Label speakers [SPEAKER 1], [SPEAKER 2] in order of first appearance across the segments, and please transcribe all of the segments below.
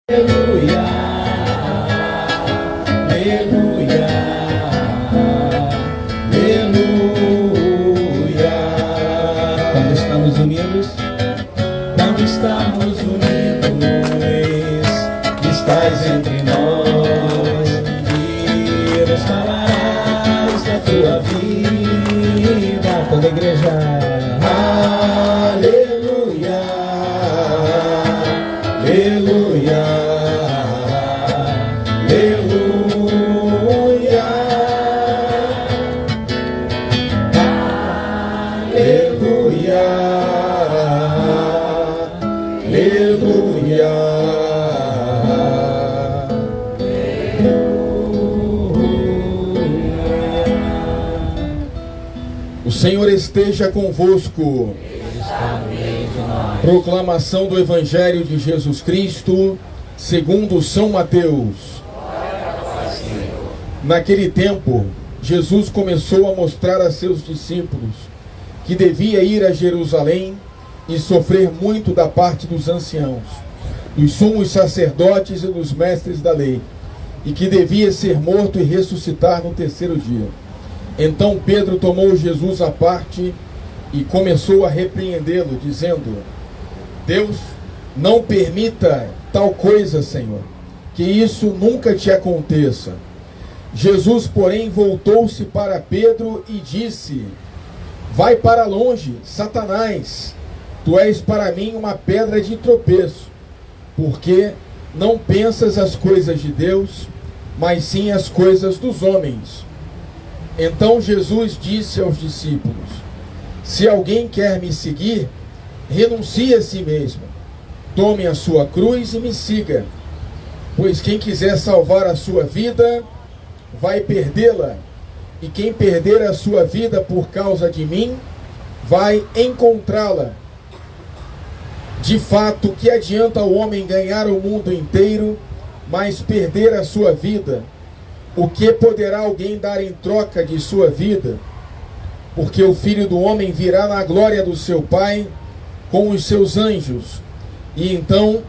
[SPEAKER 1] Aleluia, aleluia, aleluia. Quando estamos unidos, estás entre nós e nos falarás da tua vida. Toda a igreja, aleluia, aleluia. O Senhor esteja convosco. Proclamação do Evangelho de Jesus Cristo, segundo São Mateus. Naquele tempo, Jesus começou a mostrar a seus discípulos que devia ir a Jerusalém e sofrer muito da parte dos anciãos, dos sumos sacerdotes e dos mestres da lei, e que devia ser morto e ressuscitar no terceiro dia. Então Pedro tomou Jesus à parte e começou a repreendê-lo, dizendo: Deus não permita tal coisa, Senhor, que isso nunca te aconteça. Jesus, porém, voltou-se para Pedro e disse: Vai para longe, Satanás, tu és para mim uma pedra de tropeço, porque não pensas as coisas de Deus, mas sim as coisas dos homens. Então Jesus disse aos discípulos: Se alguém quer me seguir, renuncie a si mesmo, tome a sua cruz e me siga. Pois quem quiser salvar a sua vida, vai perdê-la, e quem perder a sua vida por causa de mim, vai encontrá-la. De fato, que adianta o homem ganhar o mundo inteiro, mas perder a sua vida? O que poderá alguém dar em troca de sua vida? Porque o Filho do Homem virá na glória do seu Pai com os seus anjos, e então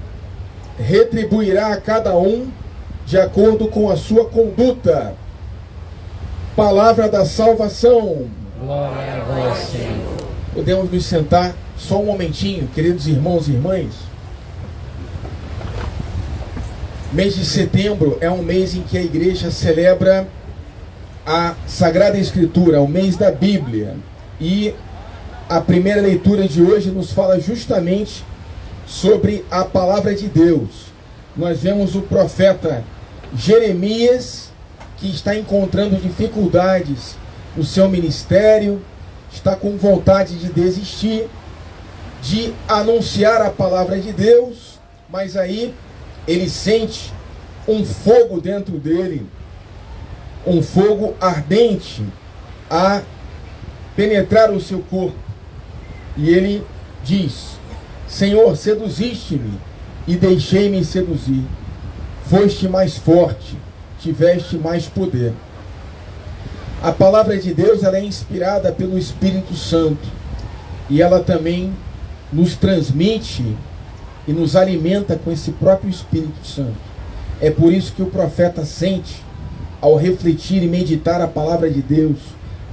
[SPEAKER 1] retribuirá a cada um de acordo com a sua conduta. Palavra da salvação.
[SPEAKER 2] Glória a vós, Senhor.
[SPEAKER 1] Podemos nos sentar só um momentinho, queridos irmãos e irmãs? Mês de setembro é um mês em que a igreja celebra a Sagrada Escritura, o mês da Bíblia. E a primeira leitura de hoje nos fala justamente sobre a palavra de Deus. Nós vemos o profeta Jeremias, que está encontrando dificuldades no seu ministério, está com vontade de desistir, de anunciar a palavra de Deus, mas aí ele sente um fogo dentro dele, um fogo ardente a penetrar o seu corpo. E ele diz: Senhor, seduziste-me e deixei-me seduzir. Foste mais forte, tiveste mais poder. A palavra de Deus, ela é inspirada pelo Espírito Santo, e ela também nos transmite e nos alimenta com esse próprio Espírito Santo. É por isso que o profeta sente, ao refletir e meditar a palavra de Deus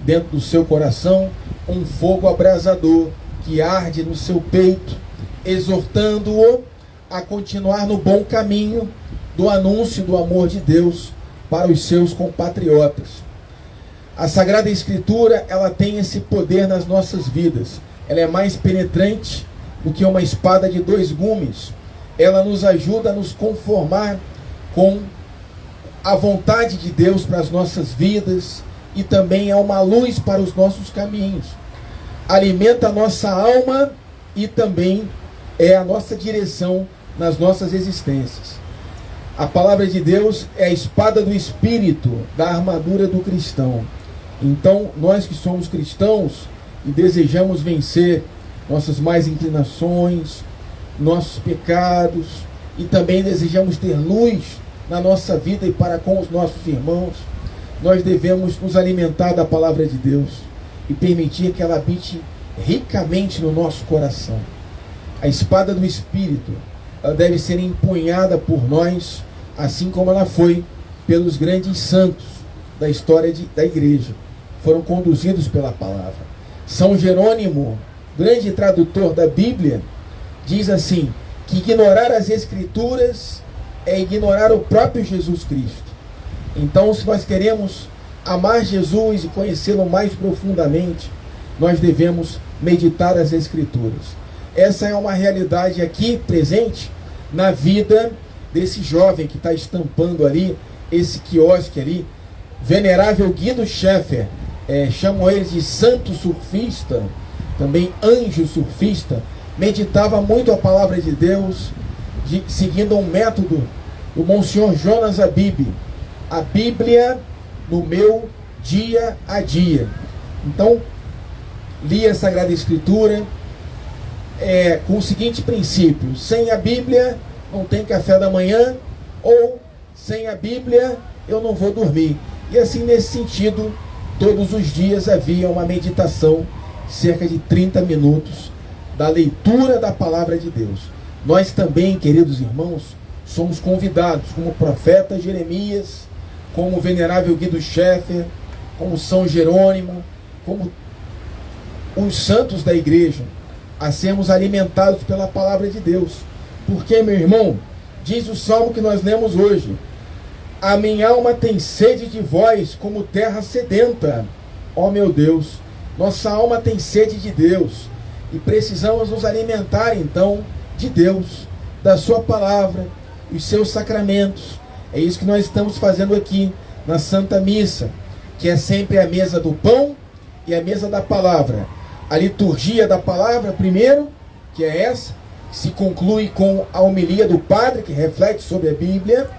[SPEAKER 1] dentro do seu coração, um fogo abrasador que arde no seu peito, exortando-o a continuar no bom caminho do anúncio do amor de Deus para os seus compatriotas. A Sagrada Escritura, ela tem esse poder nas nossas vidas. Ela é mais penetrante do que uma espada de dois gumes. Ela nos ajuda a nos conformar com a vontade de Deus para as nossas vidas, e também é uma luz para os nossos caminhos. Alimenta a nossa alma e também é a nossa direção nas nossas existências. A palavra de Deus é a espada do Espírito, da armadura do cristão. Então, nós que somos cristãos e desejamos vencer nossas más inclinações, nossos pecados, e também desejamos ter luz na nossa vida e para com os nossos irmãos, nós devemos nos alimentar da palavra de Deus e permitir que ela habite ricamente no nosso coração. A espada do Espírito ela deve ser empunhada por nós, assim como ela foi pelos grandes santos da história da igreja. Foram conduzidos pela palavra. São Jerônimo, grande tradutor da Bíblia, diz assim, que ignorar as Escrituras é ignorar o próprio Jesus Cristo. Então, se nós queremos amar Jesus e conhecê-lo mais profundamente, nós devemos meditar as Escrituras. Essa é uma realidade aqui presente na vida desse jovem que está estampando ali, esse quiosque ali, venerável Guido Schaeffer, chamam ele de santo surfista, também anjo surfista, meditava muito a palavra de Deus, seguindo um método do Monsenhor Jonas Abib, a Bíblia no meu dia a dia. Então, li a Sagrada Escritura com o seguinte princípio: sem a Bíblia não tem café da manhã, ou sem a Bíblia eu não vou dormir. E assim, nesse sentido, todos os dias havia uma meditação, cerca de 30 minutos, da leitura da palavra de Deus. Nós também, queridos irmãos, somos convidados, como o profeta Jeremias, como o venerável Guido Schaeffer, como São Jerônimo, como os santos da igreja, a sermos alimentados pela palavra de Deus. Porque, meu irmão, diz o salmo que nós lemos hoje: a minha alma tem sede de vós, como terra sedenta. Ó meu Deus, nossa alma tem sede de Deus, e precisamos nos alimentar então de Deus, da sua palavra, os seus sacramentos. É isso que nós estamos fazendo aqui na Santa Missa, que é sempre a mesa do pão e a mesa da palavra. A liturgia da palavra primeiro, que é essa, que se conclui com a homilia do padre, que reflete sobre a Bíblia,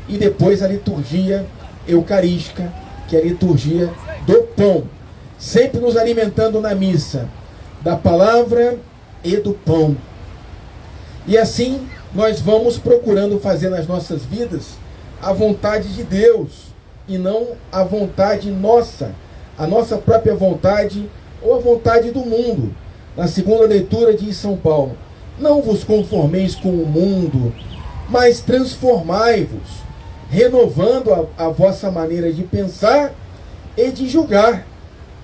[SPEAKER 1] e depois a liturgia eucarística, que é a liturgia do pão. Sempre nos alimentando na missa da palavra e do pão. E assim nós vamos procurando fazer nas nossas vidas a vontade de Deus, e não a vontade nossa, a nossa própria vontade ou a vontade do mundo. Na segunda leitura diz São Paulo: não vos conformeis com o mundo, mas transformai-vos, renovando a vossa maneira de pensar e de julgar,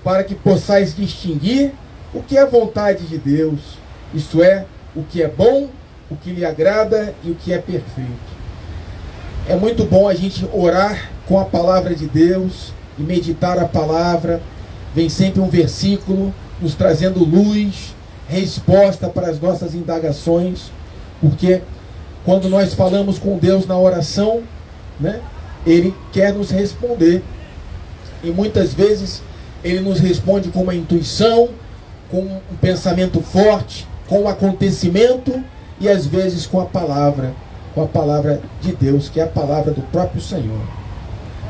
[SPEAKER 1] para que possais distinguir o que é a vontade de Deus, isto é, o que é bom, o que lhe agrada e o que é perfeito. É muito bom a gente orar com a palavra de Deus e meditar a palavra. Vem sempre um versículo nos trazendo luz, resposta para as nossas indagações, porque quando nós falamos com Deus na oração, né, Ele quer nos responder, e muitas vezes Ele nos responde com uma intuição, com um pensamento forte, com um acontecimento, e às vezes com a palavra de Deus, que é a palavra do próprio Senhor.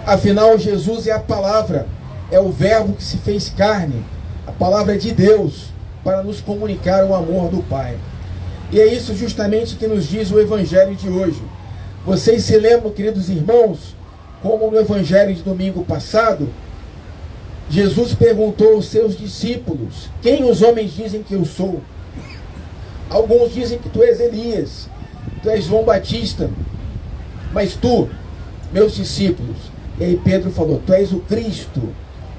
[SPEAKER 1] Afinal, Jesus é a palavra, é o verbo que se fez carne, a palavra de Deus, para nos comunicar o amor do Pai. E é isso justamente que nos diz o Evangelho de hoje. Vocês se lembram, queridos irmãos, como no Evangelho de domingo passado, Jesus perguntou aos seus discípulos: quem os homens dizem que eu sou? Alguns dizem que tu és Elias, tu és João Batista, mas tu, meus discípulos. E aí Pedro falou: tu és o Cristo,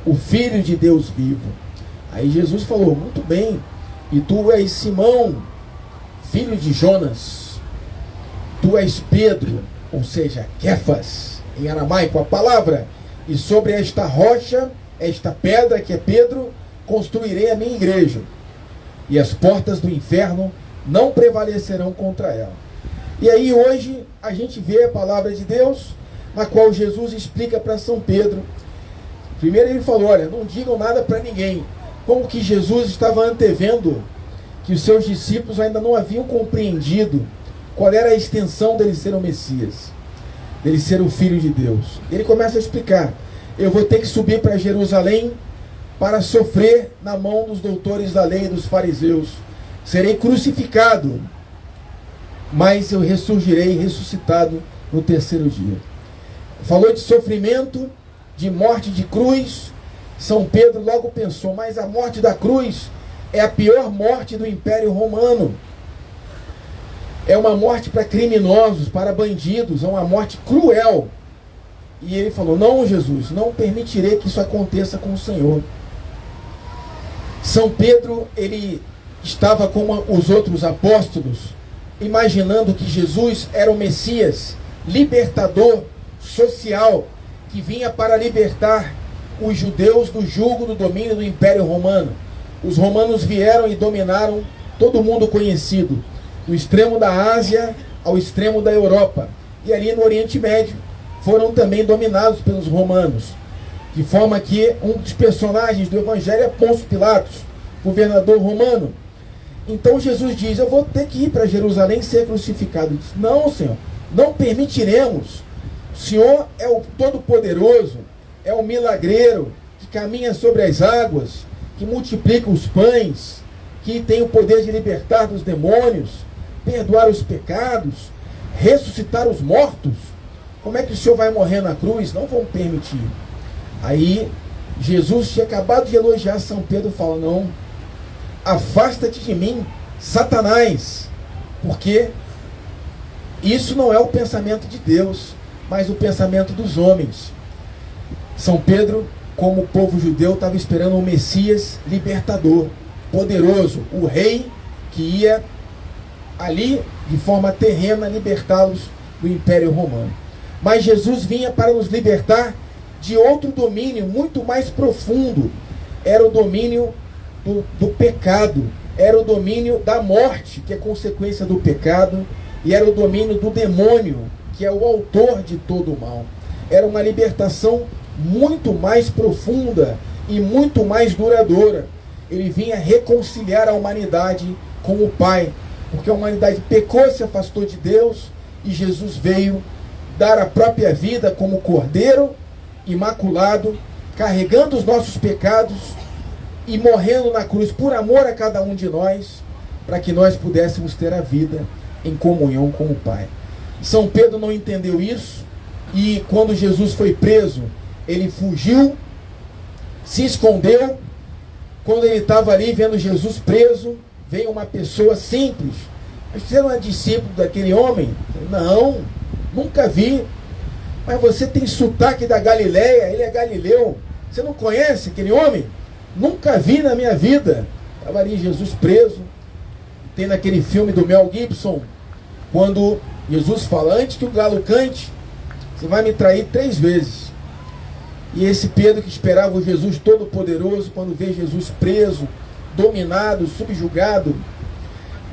[SPEAKER 1] o Filho de Deus vivo. Aí Jesus falou: muito bem, e tu és Simão, filho de Jonas, tu és Pedro, ou seja, Kefas, em aramaico a palavra, e sobre esta rocha, esta pedra que é Pedro, construirei a minha igreja, e as portas do inferno não prevalecerão contra ela. E aí hoje a gente vê a palavra de Deus, na qual Jesus explica para São Pedro. Primeiro ele falou: olha, não digam nada para ninguém, como que Jesus estava antevendo que os seus discípulos ainda não haviam compreendido qual era a extensão dele ser o Messias, dele ser o Filho de Deus. Ele começa a explicar: eu vou ter que subir para Jerusalém para sofrer na mão dos doutores da lei e dos fariseus, serei crucificado, mas eu ressurgirei ressuscitado no terceiro dia. Falou de sofrimento, de morte de cruz. São Pedro logo pensou: mas a morte da cruz é a pior morte do Império Romano. É uma morte para criminosos, para bandidos, é uma morte cruel. E ele falou: não, Jesus, não permitirei que isso aconteça com o Senhor. São Pedro, ele estava com os outros apóstolos, imaginando que Jesus era o Messias, libertador social, que vinha para libertar os judeus do jugo, do domínio do Império Romano. Os romanos vieram e dominaram todo mundo conhecido, do extremo da Ásia ao extremo da Europa. E ali no Oriente Médio foram também dominados pelos romanos. De forma que um dos personagens do Evangelho é Pôncio Pilatos, governador romano. Então Jesus diz: eu vou ter que ir para Jerusalém ser crucificado. Ele diz: não, Senhor, não permitiremos. O Senhor é o Todo-Poderoso, é o milagreiro, que caminha sobre as águas, que multiplica os pães, que tem o poder de libertar dos demônios, perdoar os pecados, ressuscitar os mortos. Como é que o Senhor vai morrer na cruz? Não vão permitir. Aí Jesus tinha acabado de elogiar São Pedro, fala: não, afasta-te de mim, Satanás, porque isso não é o pensamento de Deus, mas o pensamento dos homens. São Pedro, como o povo judeu, estava esperando um Messias libertador, poderoso, o rei que ia ali, de forma terrena, libertá-los do Império Romano. Mas Jesus vinha para nos libertar de outro domínio muito mais profundo. Era o domínio do pecado, era o domínio da morte, que é consequência do pecado, e era o domínio do demônio, que é o autor de todo o mal. Era uma libertação muito mais profunda e muito mais duradoura. Ele vinha reconciliar a humanidade com o Pai, porque a humanidade pecou, se afastou de Deus, e Jesus veio dar a própria vida como cordeiro imaculado, carregando os nossos pecados e morrendo na cruz por amor a cada um de nós, para que nós pudéssemos ter a vida em comunhão com o Pai. São Pedro não entendeu isso, e quando Jesus foi preso, ele fugiu, se escondeu. Quando ele estava ali vendo Jesus preso, veio uma pessoa simples: mas você não é discípulo daquele homem? Não, nunca vi. Mas você tem sotaque da Galileia, ele é galileu. Você não conhece aquele homem? Nunca vi na minha vida. Estava ali Jesus preso. Tem naquele filme do Mel Gibson, quando Jesus fala: antes que o galo cante, você vai me trair 3 vezes. E esse Pedro, que esperava o Jesus Todo-Poderoso, quando vê Jesus preso, dominado, subjugado,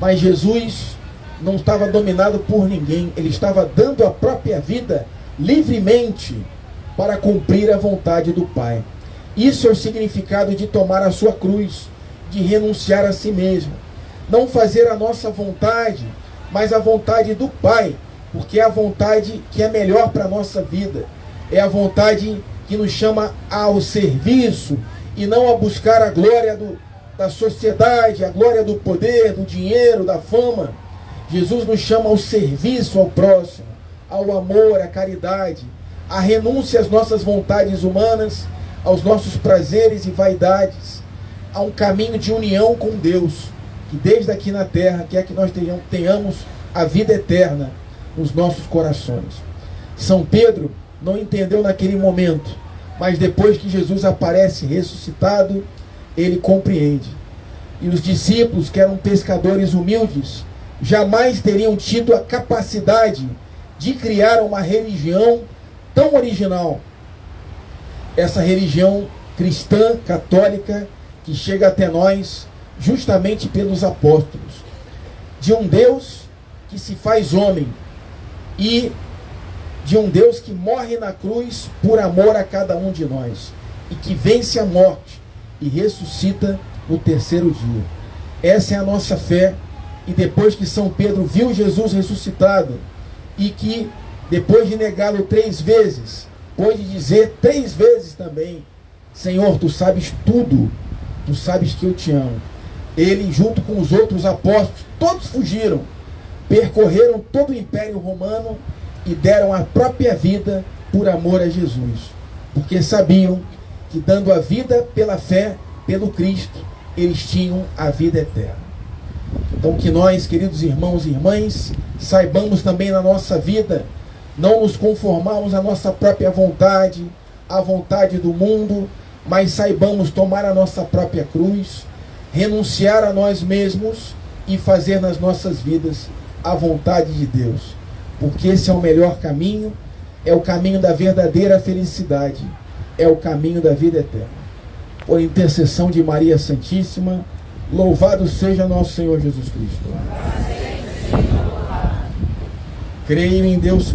[SPEAKER 1] mas Jesus não estava dominado por ninguém, ele estava dando a própria vida livremente para cumprir a vontade do Pai. Isso é o significado de tomar a sua cruz, de renunciar a si mesmo, não fazer a nossa vontade, mas a vontade do Pai, porque é a vontade que é melhor para a nossa vida, é a vontade que nos chama ao serviço e não a buscar a glória da sociedade, a glória do poder, do dinheiro, da fama. Jesus nos chama ao serviço ao próximo, ao amor, à caridade, à renúncia às nossas vontades humanas, aos nossos prazeres e vaidades, a um caminho de união com Deus, que desde aqui na terra quer que nós tenhamos a vida eterna nos nossos corações. São Pedro não entendeu naquele momento, mas depois que Jesus aparece ressuscitado, ele compreende. E os discípulos, que eram pescadores humildes, jamais teriam tido a capacidade de criar uma religião tão original. Essa religião cristã, católica, que chega até nós justamente pelos apóstolos. De um Deus que se faz homem e de um Deus que morre na cruz por amor a cada um de nós e que vence a morte e ressuscita no 3º dia. Essa é a nossa fé. E depois que São Pedro viu Jesus ressuscitado e que depois de negá-lo 3 vezes, pôde dizer 3 vezes também: Senhor, tu sabes tudo, tu sabes que eu te amo. Ele, junto com os outros apóstolos, todos fugiram, percorreram todo o Império Romano e deram a própria vida por amor a Jesus, porque sabiam que dando a vida pela fé, pelo Cristo, eles tinham a vida eterna. Então que nós, queridos irmãos e irmãs, saibamos também na nossa vida não nos conformarmos à nossa própria vontade, à vontade do mundo, mas saibamos tomar a nossa própria cruz, renunciar a nós mesmos e fazer nas nossas vidas a vontade de Deus. Porque esse é o melhor caminho, é o caminho da verdadeira felicidade, é o caminho da vida eterna. Por intercessão de Maria Santíssima, louvado seja nosso Senhor Jesus Cristo. Creio em Deus